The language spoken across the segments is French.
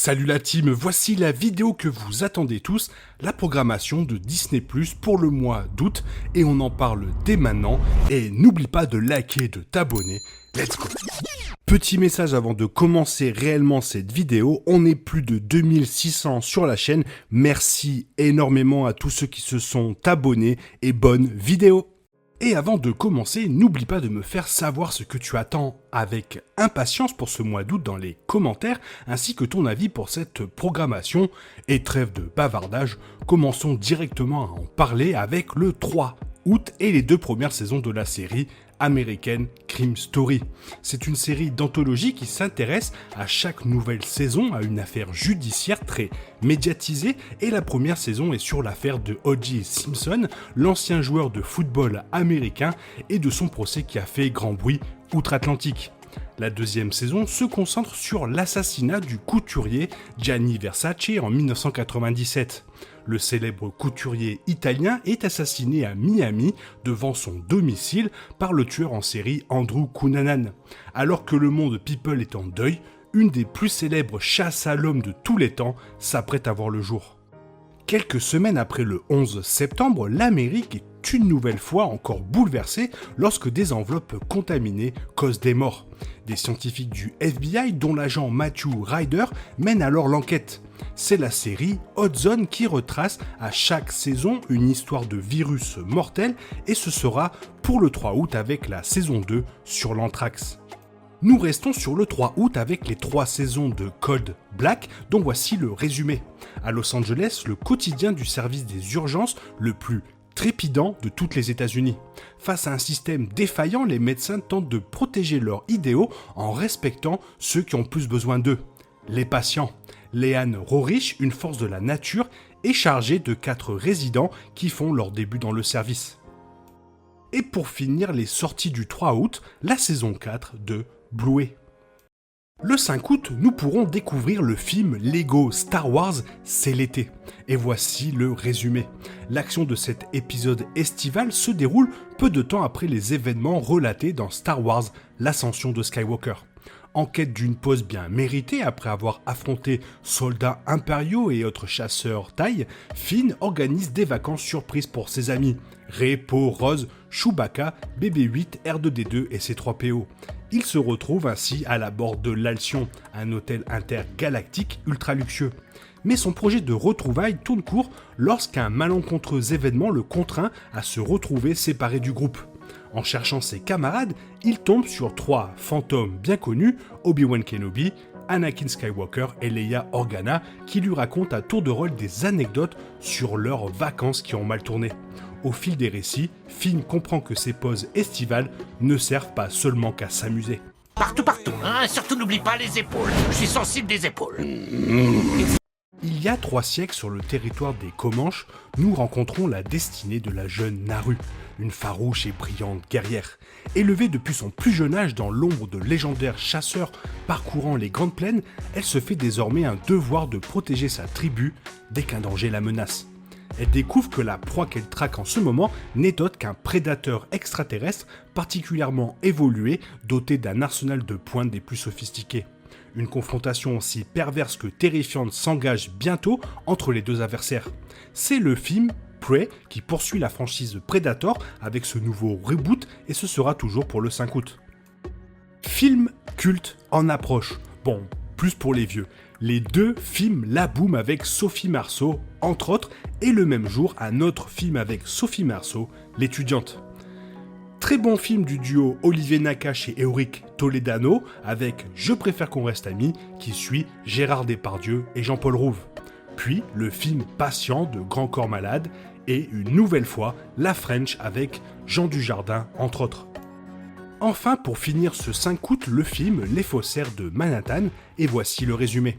Salut la team, voici la vidéo que vous attendez tous, la programmation de Disney+ pour le mois d'août, et on en parle dès maintenant, et n'oublie pas de liker et de t'abonner, let's go. Petit message avant de commencer réellement cette vidéo, on est plus de 2600 sur la chaîne, merci énormément à tous ceux qui se sont abonnés, et bonne vidéo. Et avant de commencer, n'oublie pas de me faire savoir ce que tu attends avec impatience pour ce mois d'août dans les commentaires, ainsi que ton avis pour cette programmation. Et trêve de bavardage, commençons directement à en parler avec le 3 août et les deux premières saisons de la série American Crime Story. C'est une série d'anthologie qui s'intéresse à chaque nouvelle saison à une affaire judiciaire très médiatisée, et la première saison est sur l'affaire de O.J. Simpson, l'ancien joueur de football américain, et de son procès qui a fait grand bruit outre-Atlantique. La deuxième saison se concentre sur l'assassinat du couturier Gianni Versace en 1997. Le célèbre couturier italien est assassiné à Miami devant son domicile par le tueur en série Andrew Cunanan. Alors que le monde People est en deuil, une des plus célèbres chasses à l'homme de tous les temps s'apprête à voir le jour. Quelques semaines après le 11 septembre, l'Amérique est une nouvelle fois encore bouleversée lorsque des enveloppes contaminées causent des morts. Des scientifiques du FBI, dont l'agent Matthew Ryder, mènent alors l'enquête. C'est la série Hot Zone qui retrace à chaque saison une histoire de virus mortel, et ce sera pour le 3 août avec la saison 2 sur l'anthrax. Nous restons sur le 3 août avec les 3 saisons de Code Black, dont voici le résumé. À Los Angeles, le quotidien du service des urgences le plus trépidant de toutes les États-Unis. Face à un système défaillant, les médecins tentent de protéger leurs idéaux en respectant ceux qui ont plus besoin d'eux, les patients. Leanne Rorich, une force de la nature, est chargée de 4 résidents qui font leur début dans le service. Et pour finir les sorties du 3 août, la saison 4 de Bluey. Le 5 août, nous pourrons découvrir le film Lego Star Wars, c'est l'été. Et voici le résumé. L'action de cet épisode estival se déroule peu de temps après les événements relatés dans Star Wars, l'ascension de Skywalker. En quête d'une pause bien méritée après avoir affronté soldats impériaux et autres chasseurs taille, Finn organise des vacances surprises pour ses amis, Rey, Poe, Rose, Chewbacca, BB-8, R2-D2 et C-3PO. Il se retrouve ainsi à la bord de l'Alcyon, un hôtel intergalactique ultra luxueux. Mais son projet de retrouvailles tourne court lorsqu'un malencontreux événement le contraint à se retrouver séparé du groupe. En cherchant ses camarades, il tombe sur 3 fantômes bien connus, Obi-Wan Kenobi, Anakin Skywalker et Leia Organa, qui lui racontent à tour de rôle des anecdotes sur leurs vacances qui ont mal tourné. Au fil des récits, Finn comprend que ces pauses estivales ne servent pas seulement qu'à s'amuser. Partout, hein, surtout n'oublie pas les épaules. Je suis sensible des épaules. Il y a 3 siècles, sur le territoire des Comanches, nous rencontrons la destinée de la jeune Naru, une farouche et brillante guerrière. Élevée depuis son plus jeune âge dans l'ombre de légendaires chasseurs parcourant les grandes plaines, elle se fait désormais un devoir de protéger sa tribu dès qu'un danger la menace. Elle découvre que la proie qu'elle traque en ce moment n'est autre qu'un prédateur extraterrestre particulièrement évolué, doté d'un arsenal de pointes des plus sophistiqués. Une confrontation aussi perverse que terrifiante s'engage bientôt entre les deux adversaires. C'est le film Prey qui poursuit la franchise Predator avec ce nouveau reboot, et ce sera toujours pour le 5 août. Film culte en approche. Bon, plus pour les vieux. Les 2 films La Boom avec Sophie Marceau, entre autres, et le même jour un autre film avec Sophie Marceau, L'étudiante. Très bon film du duo Olivier Nakache et Éoric Toledano avec Je préfère qu'on reste amis, qui suit Gérard Depardieu et Jean-Paul Rouve. Puis le film Patient de Grand Corps Malade, et une nouvelle fois La French avec Jean Dujardin, entre autres. Enfin, pour finir ce 5 août, le film Les Faussaires de Manhattan, et voici le résumé.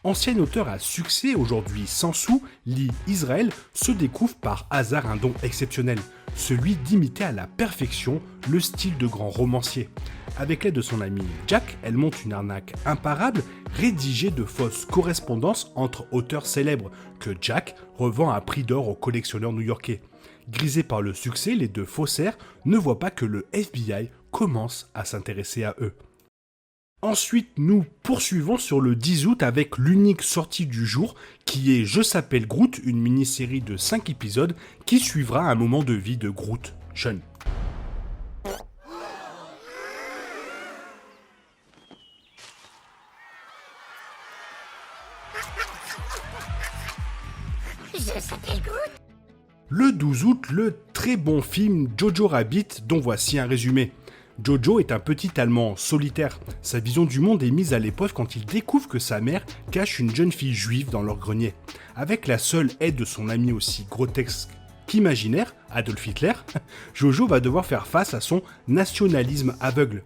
Ancien auteur à succès, aujourd'hui sans sous, Lee Israel se découvre par hasard un don exceptionnel, celui d'imiter à la perfection le style de grand romancier. Avec l'aide de son ami Jack, elle monte une arnaque imparable, rédiger de fausses correspondances entre auteurs célèbres que Jack revend à prix d'or aux collectionneurs new-yorkais. Grisés par le succès, les 2 faussaires ne voient pas que le FBI commence à s'intéresser à eux. Ensuite, nous poursuivons sur le 10 août avec l'unique sortie du jour qui est Je s'appelle Groot, une mini-série de 5 épisodes qui suivra un moment de vie de Groot jeune. Je s'appelle Groot. Le 12 août, le très bon film Jojo Rabbit dont voici un résumé. Jojo est un petit Allemand solitaire. Sa vision du monde est mise à l'épreuve quand il découvre que sa mère cache une jeune fille juive dans leur grenier. Avec la seule aide de son ami aussi grotesque qu'imaginaire, Adolf Hitler, Jojo va devoir faire face à son nationalisme aveugle.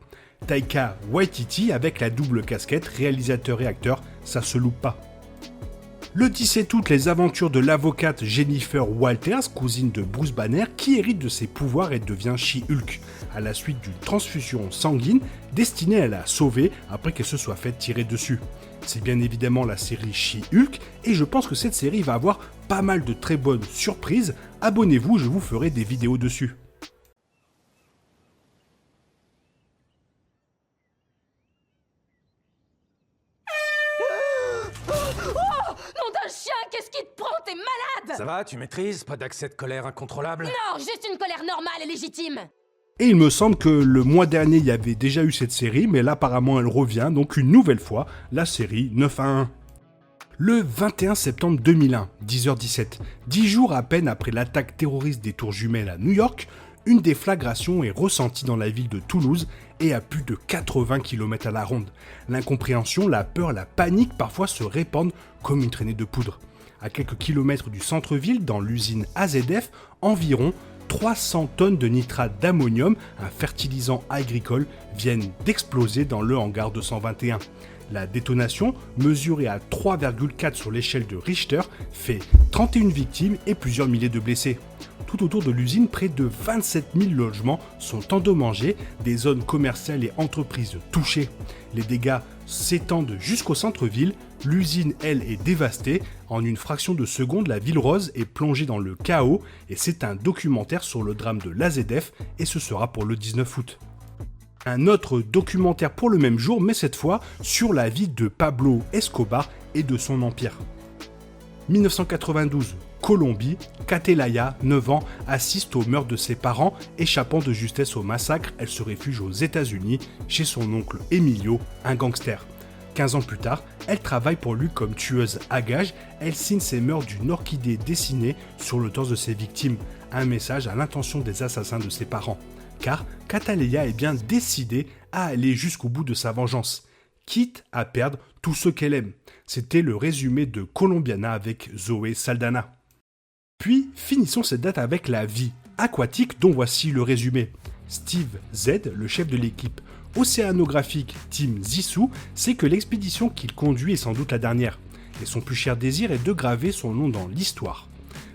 Taika Waititi avec la double casquette réalisateur et acteur, ça se loupe pas. Le 17 août, les aventures de l'avocate Jennifer Walters, cousine de Bruce Banner, qui hérite de ses pouvoirs et devient She-Hulk, à la suite d'une transfusion sanguine destinée à la sauver après qu'elle se soit faite tirer dessus. C'est bien évidemment la série She-Hulk, et je pense que cette série va avoir pas mal de très bonnes surprises. Abonnez-vous, je vous ferai des vidéos dessus. Nom d'un chien, qu'est-ce qui te prend? T'es malade? Ça va, tu maîtrises? Pas d'accès de colère incontrôlable? Non, juste une colère normale et légitime. Et il me semble que le mois dernier, il y avait déjà eu cette série, mais là apparemment elle revient, donc une nouvelle fois, la série 9 à 1. Le 21 septembre 2001, 10h17, 10 jours à peine après l'attaque terroriste des Tours Jumelles à New York, une déflagration est ressentie dans la ville de Toulouse et à plus de 80 km à la ronde. L'incompréhension, la peur, la panique parfois se répandent comme une traînée de poudre. À quelques kilomètres du centre-ville, dans l'usine AZF, environ 300 tonnes de nitrate d'ammonium, un fertilisant agricole, viennent d'exploser dans le hangar 221. La détonation, mesurée à 3,4 sur l'échelle de Richter, fait 31 victimes et plusieurs milliers de blessés. Tout autour de l'usine, près de 27 000 logements sont endommagés, des zones commerciales et entreprises touchées. Les dégâts s'étendent jusqu'au centre-ville, l'usine, elle, est dévastée. En une fraction de seconde, la ville rose est plongée dans le chaos et c'est un documentaire sur le drame de l'AZF et ce sera pour le 19 août. Un autre documentaire pour le même jour, mais cette fois sur la vie de Pablo Escobar et de son empire. 1992, Colombie, Catelaya, 9 ans, assiste au meurtre de ses parents. Échappant de justesse au massacre, elle se réfugie aux États-Unis chez son oncle Emilio, un gangster. 15 ans plus tard, elle travaille pour lui comme tueuse à gages. Elle signe ses meurtres d'une orchidée dessinée sur le torse de ses victimes, un message à l'intention des assassins de ses parents. Car Catelaya est bien décidée à aller jusqu'au bout de sa vengeance, quitte à perdre tout ce qu'elle aime. C'était le résumé de Colombiana avec Zoé Saldana. Puis, finissons cette date avec la vie aquatique dont voici le résumé. Steve Z, le chef de l'équipe océanographique Team Zissou, sait que l'expédition qu'il conduit est sans doute la dernière, et son plus cher désir est de graver son nom dans l'histoire.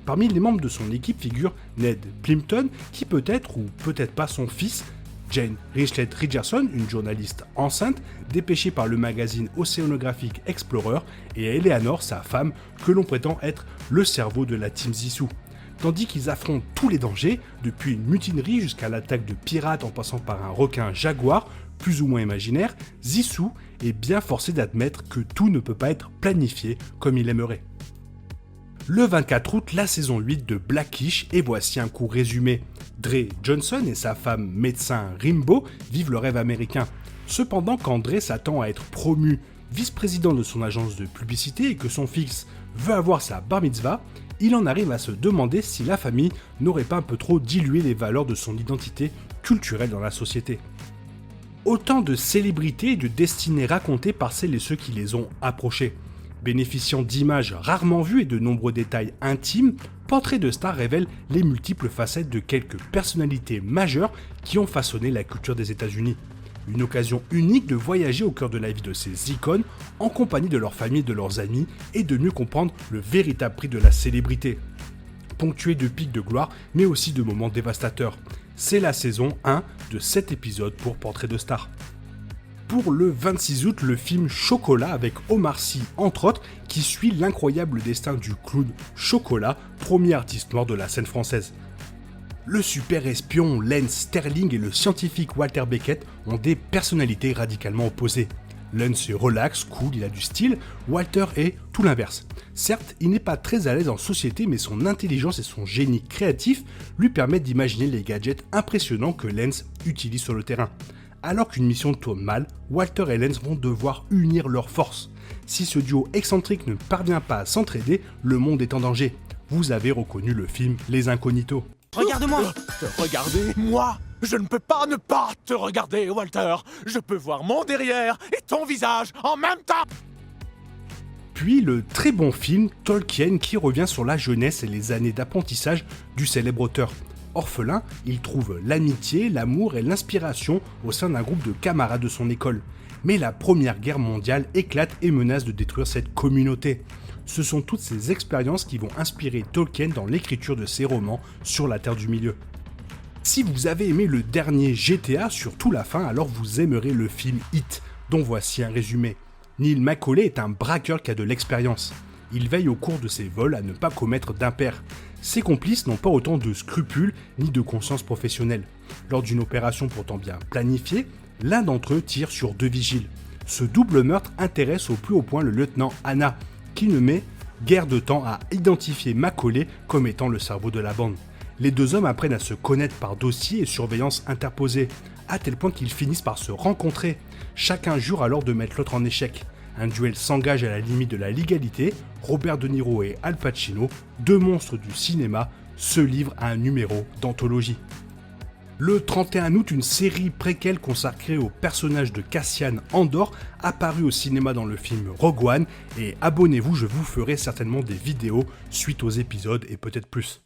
Parmi les membres de son équipe figure Ned Plimpton, qui peut être ou peut-être pas son fils, Jane Richlet Richardson, une journaliste enceinte, dépêchée par le magazine océanographique Explorer, et Eleanor, sa femme, que l'on prétend être le cerveau de la Team Zissou. Tandis qu'ils affrontent tous les dangers, depuis une mutinerie jusqu'à l'attaque de pirates en passant par un requin jaguar, plus ou moins imaginaire, Zissou est bien forcé d'admettre que tout ne peut pas être planifié comme il aimerait. Le 24 août, la saison 8 de Blackish, et voici un court résumé. Dre Johnson et sa femme médecin Rimbo vivent le rêve américain. Cependant, quand Dre s'attend à être promu vice-président de son agence de publicité et que son fils veut avoir sa bar mitzvah, il en arrive à se demander si la famille n'aurait pas un peu trop dilué les valeurs de son identité culturelle dans la société. Autant de célébrités et de destinées racontées par celles et ceux qui les ont approchés. Bénéficiant d'images rarement vues et de nombreux détails intimes, Portrait de Star révèle les multiples facettes de quelques personnalités majeures qui ont façonné la culture des États-Unis. Une occasion unique de voyager au cœur de la vie de ces icônes, en compagnie de leur famille et de leurs amis, et de mieux comprendre le véritable prix de la célébrité. Ponctué de pics de gloire, mais aussi de moments dévastateurs. C'est la saison 1 de 7 épisodes pour Portrait de Star. Pour le 26 août, le film Chocolat avec Omar Sy entre autres, qui suit l'incroyable destin du clown Chocolat, premier artiste noir de la scène française. Le super espion Lance Sterling et le scientifique Walter Beckett ont des personnalités radicalement opposées. Lance est relax, cool, il a du style, Walter est tout l'inverse. Certes, il n'est pas très à l'aise en société, mais son intelligence et son génie créatif lui permettent d'imaginer les gadgets impressionnants que Lance utilise sur le terrain. Alors qu'une mission tourne mal, Walter et Lance vont devoir unir leurs forces. Si ce duo excentrique ne parvient pas à s'entraider, le monde est en danger. Vous avez reconnu le film Les Incognitos. Regarde-moi. Te regarder, moi? Je ne peux pas ne pas te regarder, Walter. Je peux voir mon derrière et ton visage en même temps. Puis le très bon film Tolkien qui revient sur la jeunesse et les années d'apprentissage du célèbre auteur. Orphelin, il trouve l'amitié, l'amour et l'inspiration au sein d'un groupe de camarades de son école. Mais la Première Guerre mondiale éclate et menace de détruire cette communauté. Ce sont toutes ces expériences qui vont inspirer Tolkien dans l'écriture de ses romans sur la Terre du Milieu. Si vous avez aimé le dernier GTA, surtout la fin, alors vous aimerez le film Hit, dont voici un résumé. Neil Macaulay est un braqueur qui a de l'expérience. Il veille au cours de ses vols à ne pas commettre d'impair. Ses complices n'ont pas autant de scrupules ni de conscience professionnelle. Lors d'une opération pourtant bien planifiée, l'un d'entre eux tire sur 2 vigiles. Ce double meurtre intéresse au plus haut point le lieutenant Hanna, qui ne met guère de temps à identifier Macaulay comme étant le cerveau de la bande. Les 2 hommes apprennent à se connaître par dossier et surveillance interposée, à tel point qu'ils finissent par se rencontrer. Chacun jure alors de mettre l'autre en échec. Un duel s'engage à la limite de la légalité. Robert De Niro et Al Pacino, 2 monstres du cinéma, se livrent à un numéro d'anthologie. Le 31 août, une série préquelle consacrée au personnage de Cassian Andor apparut au cinéma dans le film Rogue One, et abonnez-vous, je vous ferai certainement des vidéos suite aux épisodes et peut-être plus.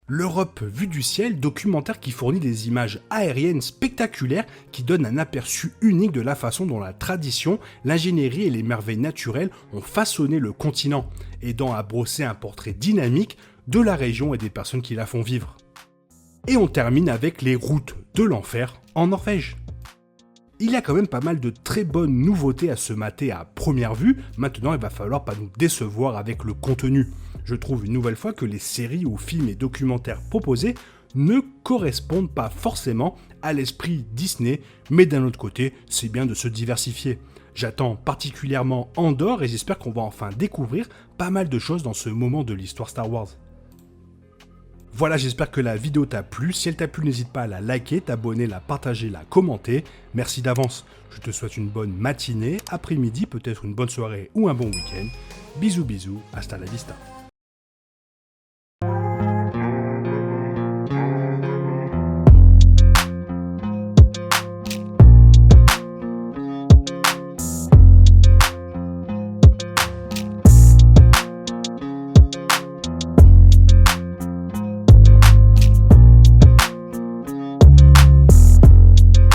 L'Europe vue du ciel, documentaire qui fournit des images aériennes spectaculaires qui donnent un aperçu unique de la façon dont la tradition, l'ingénierie et les merveilles naturelles ont façonné le continent, aidant à brosser un portrait dynamique de la région et des personnes qui la font vivre. Et on termine avec les routes de l'enfer en Norvège. Il y a quand même pas mal de très bonnes nouveautés à se mater à première vue, maintenant il va falloir pas nous décevoir avec le contenu. Je trouve une nouvelle fois que les séries ou films et documentaires proposés ne correspondent pas forcément à l'esprit Disney, mais d'un autre côté, c'est bien de se diversifier. J'attends particulièrement Andor et j'espère qu'on va enfin découvrir pas mal de choses dans ce moment de l'histoire Star Wars. Voilà, j'espère que la vidéo t'a plu. Si elle t'a plu, n'hésite pas à la liker, t'abonner, la partager, la commenter. Merci d'avance. Je te souhaite une bonne matinée, après-midi, peut-être une bonne soirée ou un bon week-end. Bisous bisous, hasta la vista.